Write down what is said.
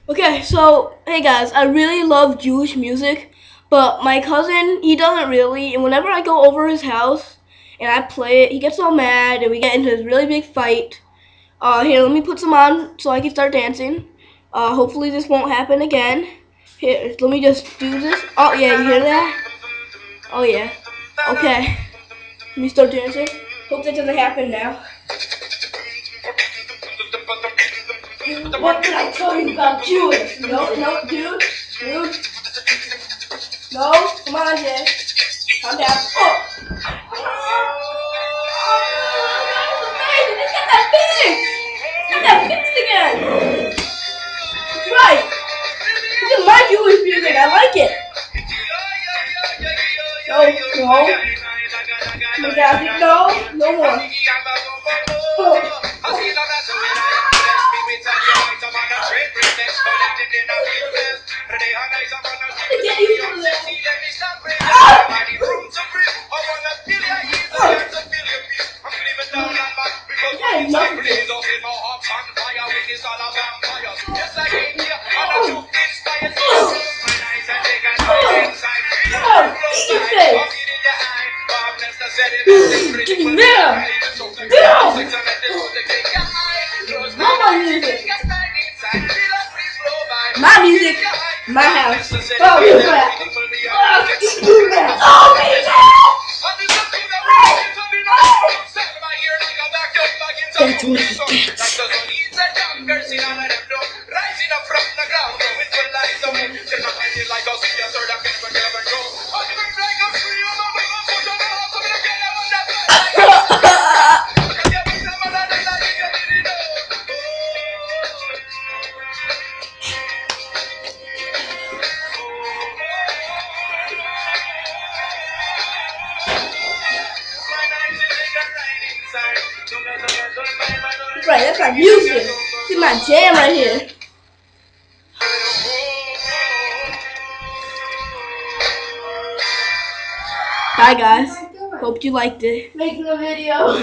Okay, so hey guys, I really love Jewish music, but my cousin, he doesn't really, and whenever I go over his house and I play it, he gets all mad and we get into this really big fight. Here, let me put some on so I can start dancing. Hopefully this won't happen again. Here, let me just do this. Oh yeah, you hear that? Oh yeah. Okay, let me start dancing. Hope that doesn't happen now. What can I tell you about Jewish? No, dude. No, come on, Jay. Calm down. Oh! It's got that fixed! It's got that fixed again! Right! This is my Jewish music, I like it! No more. Oh. My music, my house. Oh, you crap. Oh, music! That's what it gets. Right, that's my music. This is my jam right here. Bye guys. Hope you liked it. Making a video.